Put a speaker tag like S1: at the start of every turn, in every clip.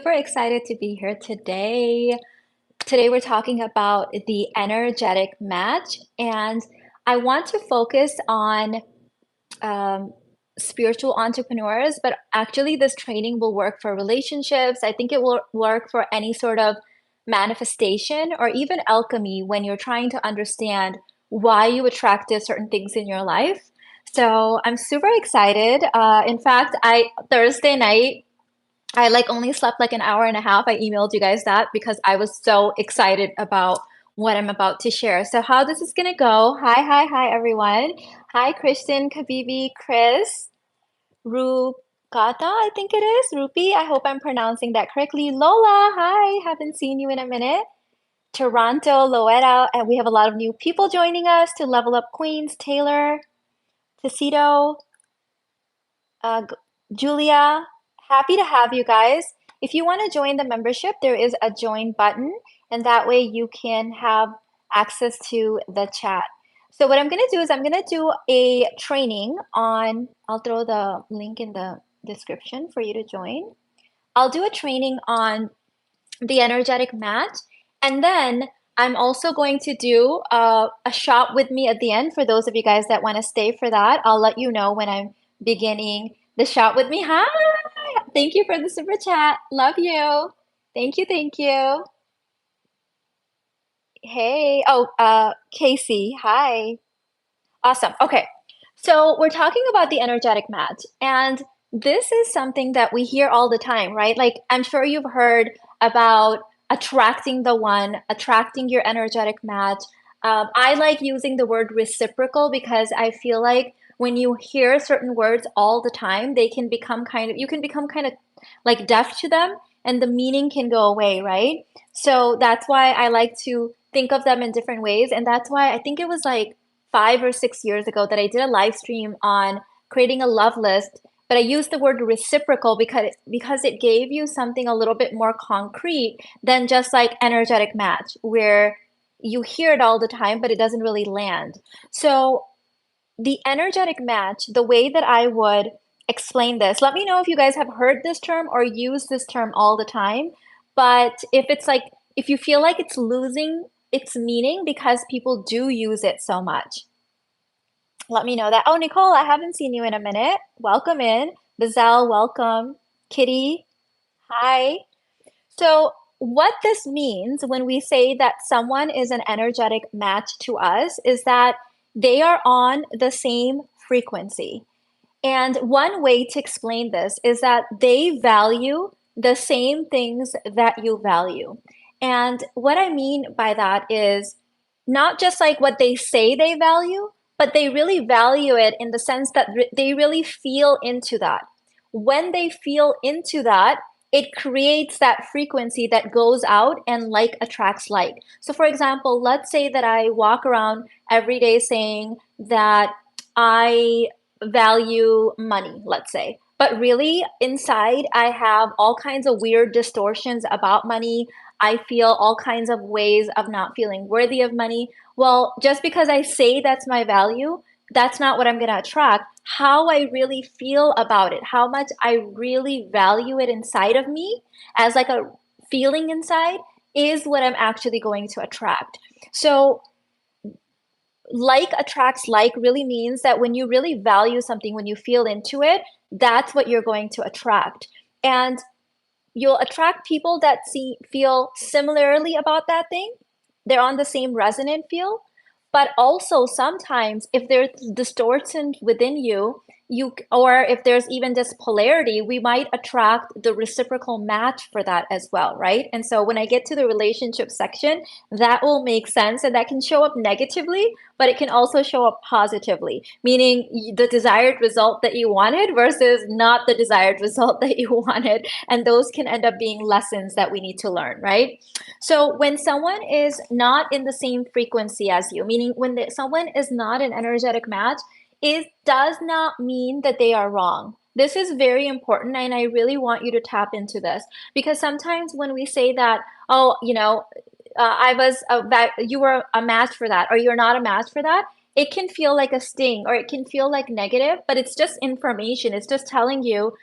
S1: super excited to be here today. Today, we're talking about the energetic match, and I want to focus on um, spiritual entrepreneurs, but actually, this training will work for relationships. I think it will work for any sort of manifestation or even alchemy when you're trying to understand why you attracted certain things in your life. So I'm super excited. In fact, I Thursday night I like only slept like an hour and a half. I emailed you guys that because I was so excited about what I'm about to share. So how this is gonna go. Hi, everyone. Hi, Christian, Kabibi, Chris, Rupata, I think it is. Rupi, I hope I'm pronouncing that correctly. Lola, hi, haven't seen you in a minute. Toronto, Loetta, and we have a lot of new people joining us to Level Up Queens. Taylor, Tacito, uh, Julia, happy to have you guys. If you want to join the membership, there is a join button, and that way you can have access to the chat. So what I'm going to do is I'm going to do a training on, I'll throw the link in the description for you to join. I'll do a training on the energetic match, and then I'm also going to do a shot with me at the end for those of you guys that want to stay for that. I'll let you know when I'm beginning the shot with me. Hi, thank you for the super chat. Love you. Thank you, thank you. Hey, oh, Casey, hi. Awesome. Okay. So we're talking about the energetic match, and this is something that we hear all the time, right? Like, I'm sure you've heard about attracting the one, attracting your energetic match. I like using the word reciprocal because I feel like when you hear certain words all the time, they can become kind of, you can become kind of like deaf to them and the meaning can go away, right? So that's why I like to think of them in different ways. And that's why I think it was like 5 or 6 years ago that I did a live stream on creating a love list, but I used the word reciprocal because it gave you something a little bit more concrete than just like energetic match, where you hear it all the time, but it doesn't really land. So the energetic match, the way that I would explain this, let me know if you guys have heard this term or use this term all the time. But if it's like, if you feel like it's losing its meaning because people do use it so much, let me know that. Oh, Nicole, I haven't seen you in a minute. Welcome in. Bazelle, welcome. Kitty, hi. So, what this means when we say that someone is an energetic match to us is that they are on the same frequency. And one way to explain this is that they value the same things that you value. And what I mean by that is not just like what they say they value, but they really value it in the sense that they really feel into that. When they feel into that, it creates that frequency that goes out and like attracts like. So, for example, let's say that I walk around every day saying that I value money, let's say. But really, inside, I have all kinds of weird distortions about money. I feel all kinds of ways of not feeling worthy of money. Well, just because I say that's my value, that's not what I'm going to attract. How I really feel about it, how much I really value it inside of me as like a feeling inside is what I'm actually going to attract. So like attracts like really means that when you really value something, when you feel into it, that's what you're going to attract. And you'll attract people that feel similarly about that thing. They're on the same resonant field. But also sometimes if there's distortion within you, or if there's even just polarity, we might attract the reciprocal match for that as well, right? And so when I get to the relationship section, that will make sense and that can show up negatively, but it can also show up positively, meaning the desired result that you wanted versus not the desired result that you wanted. And those can end up being lessons that we need to learn, right? So when someone is not in the same frequency as you, meaning when someone is not an energetic match, it does not mean that they are wrong. This is very important, and I really want you to tap into this because sometimes when we say that, oh, you were a match for that, or you're not a match for that, it can feel like a sting or it can feel like negative, but it's just information. It's just telling you,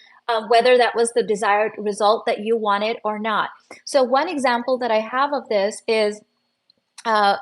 S1: whether that was the desired result that you wanted or not. So one example that I have of this is uh,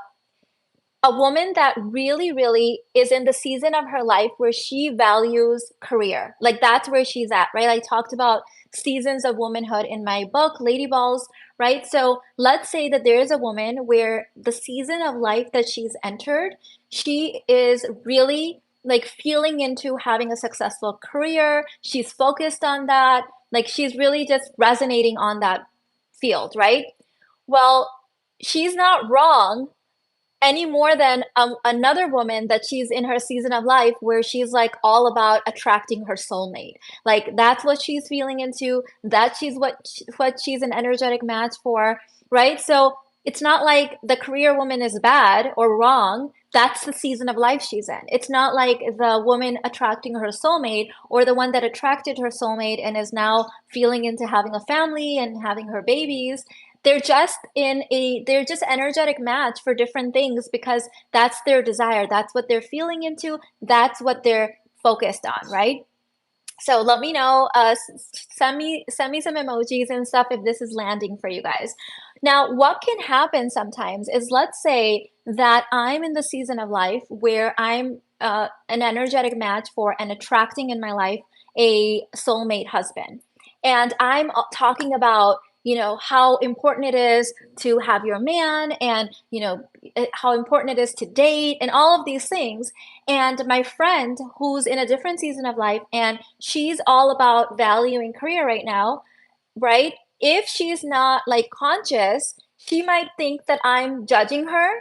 S1: a woman that really is in the season of her life where she values career. Like that's where she's at, right? I talked about seasons of womanhood in my book, Lady Balls, right? So let's say that there is a woman where the season of life that she's entered, she is really like feeling into having a successful career. She's focused on that. Like she's really just resonating on that field, right? Well, she's not wrong any more than another woman that she's in her season of life where she's like all about attracting her soulmate. Like that's what she's feeling into. That she's what she's an energetic match for, right? So it's not like the career woman is bad or wrong. That's the season of life she's in. It's not like the woman attracting her soulmate or the one that attracted her soulmate and is now feeling into having a family and having her babies. They're just energetic match for different things because that's their desire, that's what they're feeling into, that's what they're focused on, right? So let me know, send me some emojis and stuff if this is landing for you guys. Now, what can happen sometimes is, let's say that I'm in the season of life where I'm an energetic match for and attracting in my life a soulmate husband. And I'm talking about, how important it is to have your man and, how important it is to date and all of these things. And my friend who's in a different season of life and she's all about valuing career right now, right? If she's not like conscious, she might think that I'm judging her,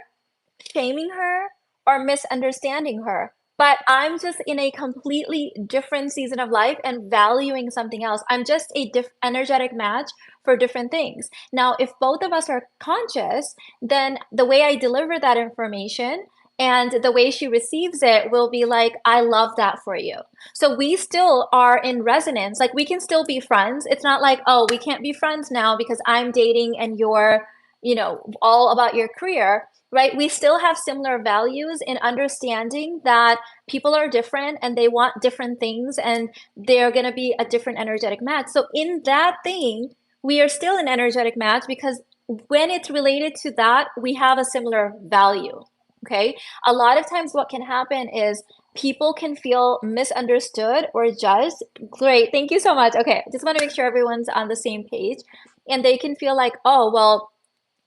S1: shaming her, or misunderstanding her. But I'm just in a completely different season of life and valuing something else. I'm just a energetic match for different things. Now, if both of us are conscious, then the way I deliver that information and the way she receives it will be like, I love that for you. So we still are in resonance. Like we can still be friends. It's not like, oh, we can't be friends now because I'm dating and you're, all about your career, right? We still have similar values in understanding that people are different and they want different things and they're going to be a different energetic match. So in that thing, we are still an energetic match because when it's related to that, we have a similar value. Okay. A lot of times what can happen is people can feel misunderstood or judged. Great. Thank you so much. Okay. Just want to make sure everyone's on the same page. And they can feel like, oh, well,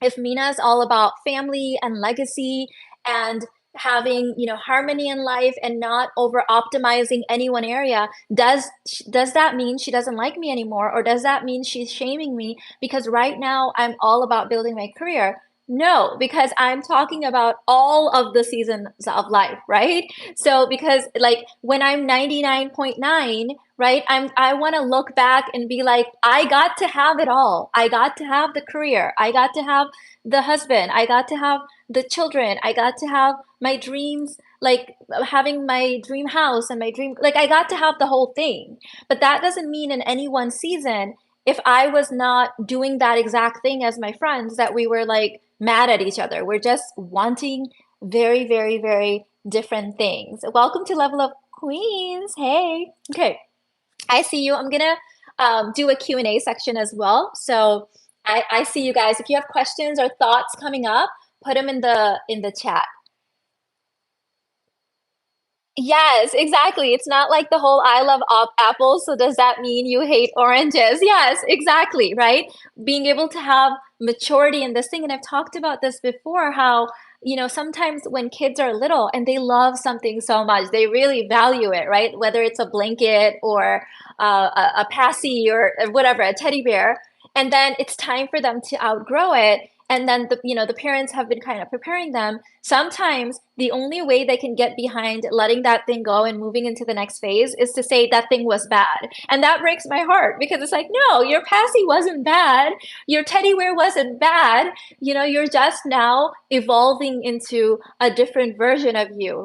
S1: if Mina is all about family and legacy and having, harmony in life and not over optimizing any one area, does that mean she doesn't like me anymore, or does that mean she's shaming me because right now I'm all about building my career? No, because I'm talking about all of the seasons of life, right? So because like when I'm 99.9, right, I want to look back and be like, I got to have it all. I got to have the career. I got to have the husband. I got to have the children. I got to have my dreams, like having my dream house and my dream, like I got to have the whole thing. But that doesn't mean in any one season, if I was not doing that exact thing as my friends, that we were like mad at each other. We're just wanting very different things. Welcome to Level Up Queens. Hey. Okay. I see you. I'm gonna do a Q&A section as well. So I see you guys. If you have questions or thoughts coming up, put them in the chat. Yes, exactly. It's not like the whole I love apples, so does that mean you hate oranges? Yes, exactly, right? Being able to have maturity in this thing. And I've talked about this before, how, sometimes when kids are little and they love something so much, they really value it, right? Whether it's a blanket or a passy or whatever, a teddy bear. And then it's time for them to outgrow it. And then the parents have been kind of preparing them. Sometimes the only way they can get behind letting that thing go and moving into the next phase is to say that thing was bad. And that breaks my heart because it's like, no, your passy wasn't bad. Your teddy bear wasn't bad. You're just now evolving into a different version of you,